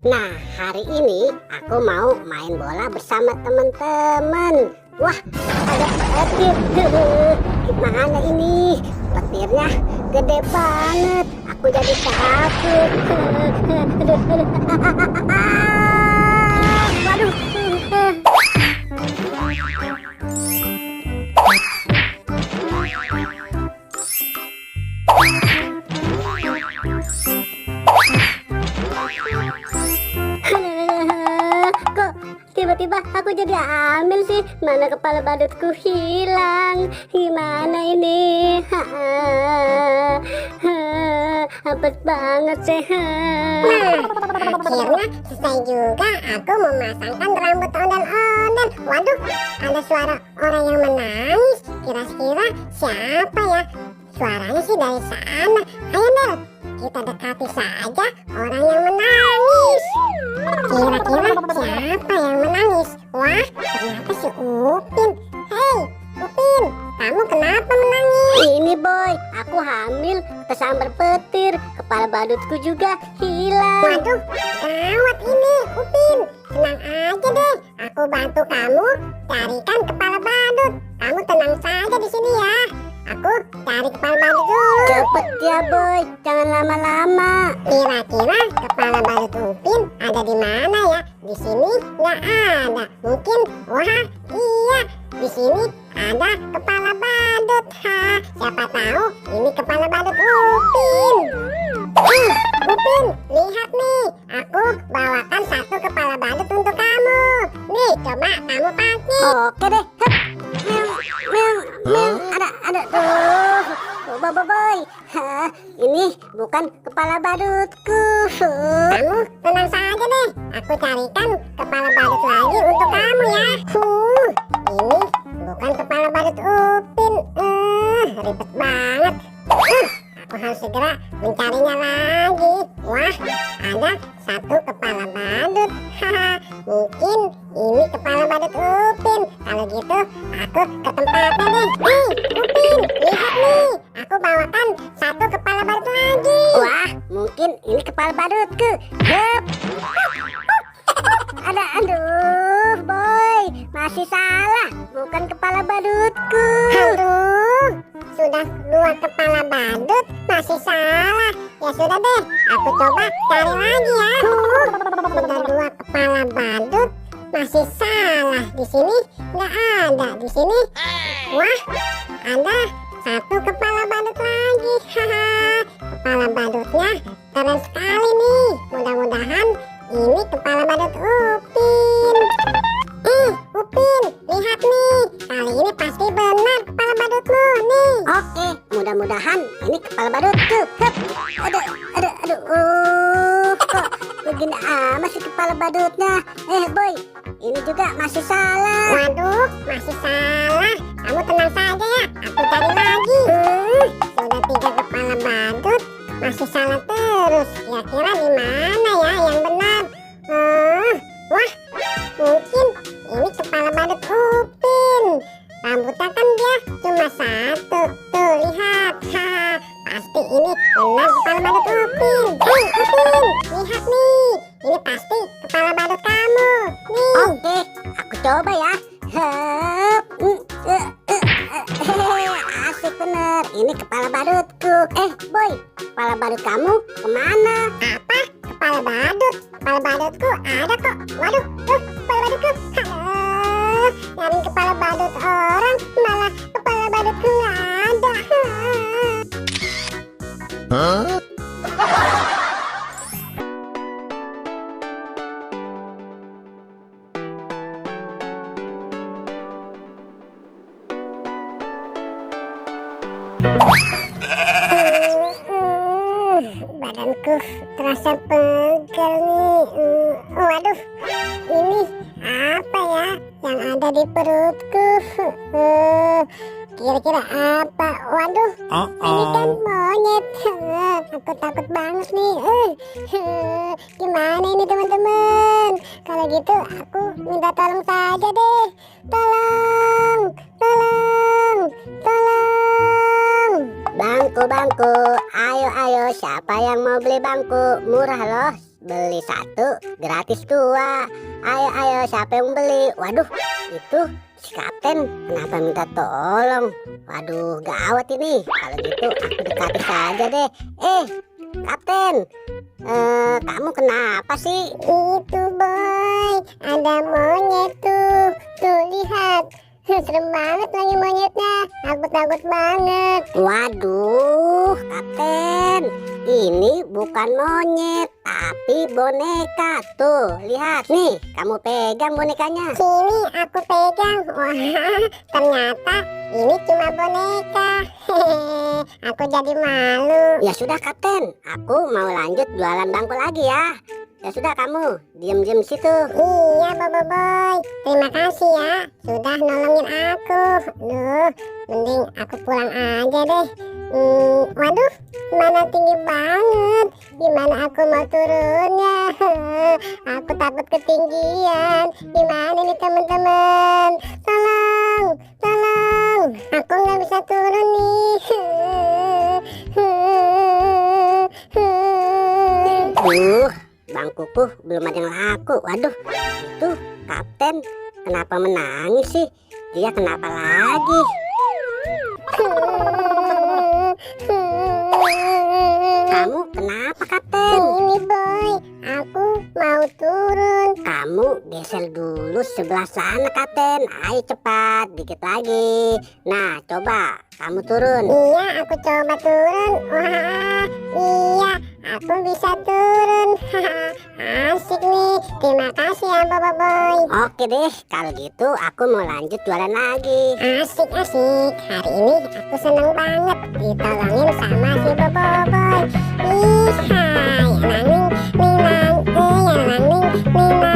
Nah, hari ini aku mau main bola bersama teman-teman. Wah, ada petir. Gimana ini? Petirnya gede banget. Aku jadi takut. Waduh. Kok tiba-tiba aku jadi hamil sih? Mana kepala badutku hilang? Gimana ini? Apes banget sih. Akhirnya selesai juga aku memasangkan rambut ondel-ondel. Waduh, ada suara orang yang menangis. Kira-kira siapa ya? Suaranya sih dari sana. Ayo Nel, kita dekati saja orang yang menangis. Kira-kira siapa yang menangis? Wah, ternyata si Upin. Hei, Upin, kamu kenapa menangis? Ini boy, aku hamil kesambar petir. Kepala badutku juga hilang. Waduh, gawat ini, Upin. Tenang aja deh, aku bantu kamu carikan kepala badut. Kamu tenang saja di sini ya. Aku cari kepala badut dulu. Cepet ya boy, jangan lama-lama. Kira-kira kepala badut Upin ada di mana ya? Di sini nggak ada. Mungkin, wah, iya, di sini ada kepala badut. Siapa tahu ini kepala badut Upin. Upin, lihat nih, aku bawakan satu kepala badut untuk kamu. Nih, coba kamu pakai. Oke deh. Hup. Meong. Ada tuh. Boy. Ini bukan kepala badutku. Kamu tenang saja deh, aku carikan kepala badut lagi untuk kamu ya. Ini bukan kepala badut Upin. Ribet banget. Aku harus segera mencarinya lagi. Wah, ada satu kepala badut. Mungkin ini kepala badut Upin. Kalau gitu, aku ke tempatnya deh. Upin, lihat nih. Aku bawakan satu kepala badut lagi. Wah, mungkin ini kepala badutku. Hup. Aduh, boy, masih salah. Bukan kepala badutku. Aduh, sudah dua kepala badut masih salah. Ya sudah deh, aku coba cari lagi ya. Sudah dua kepala badut masih salah. Di sini nggak ada. Di sini, wah, ada satu kepala badut lagi. Kepala badutnya keren sekali nih. Mudah-mudahan ini kepala badut Upin. Upin, lihat nih. Kali ini pasti benar kepala badutmu nih. Oke, mudah-mudahan ini kepala badutku. Hup. Aduh. Kok begini amat sih kepala badutnya? Boy, ini juga masih salah. Waduh, masih salah. Kamu tenang saja ya. Aku cari lagi. Sudah tiga kepala badut masih salah terus. Kira-kira di mana ya yang benar? Wah, mungkin ini kepala badut Upin. Rambutnya kan dia cuma satu. Tuh, lihat. Pasti ini benar kepala badut Upin. Hei, Upin, lihat nih. Ini pasti kepala badut kamu. Nih. Oke, aku coba ya. Hup. Asik bener. Ini kepala badutku. Boy, kepala badut kamu kemana? Apa? Kepala badut? Kepala badutku ada kok. Waduh, kepala badutku. Nyari kepala badut orang, malah kepala badutku nggak ada. Badanku terasa pegal nih. Waduh, ini apa ya yang ada di perutku? Kira-kira apa? Waduh, ini kan monyet. Aku takut banget nih. Gimana ini teman-teman? Kalau gitu aku minta tolong saja deh. Tolong. Bangku, ayo, siapa yang mau beli bangku? Murah loh, beli satu gratis dua. Ayo siapa yang beli? Waduh, itu si kapten kenapa minta tolong? Waduh, gawat ini. Kalau gitu aku dekati saja deh. Kapten, kamu kenapa sih? Itu boy, ada monyet tuh. Tuh lihat, serem banget lagi monyetnya. Aku takut banget. Waduh, kapten, ini bukan monyet tapi boneka. Tuh, lihat nih, kamu pegang bonekanya. Sini aku pegang. Wah, ternyata ini cuma boneka. Hehehe, aku jadi malu. Ya sudah kapten, aku mau lanjut jualan bangku lagi ya. Ya sudah, kamu diam-diam situ. Iya Bobo Boy, terima kasih ya sudah nolongin aku. Duh, mending aku pulang aja deh. Waduh, mana tinggi banget. Gimana aku mau turunnya? Aku takut ketinggian. Gimana nih teman-teman? Tolong, tolong. Aku nggak bisa turun nih. Bangkuku belum ada yang laku. Waduh, itu kapten kenapa menangis sih? Dia kenapa lagi? Kamu kenapa kapten? Ini boy, aku mau turun. Kamu geser dulu sebelah sana kapten. Ayo cepat, dikit lagi. Nah, coba kamu turun. Iya, aku coba turun. Wah, iya, aku bisa turun. Asik nih. Terima kasih ya Bobo Boy. Oke deh, kalau gitu aku mau lanjut jualan lagi. Asik. Hari ini aku seneng banget ditolongin sama si Bobo Boy. Ih, hai, nang ning, ning nang, nang ning, ning nang.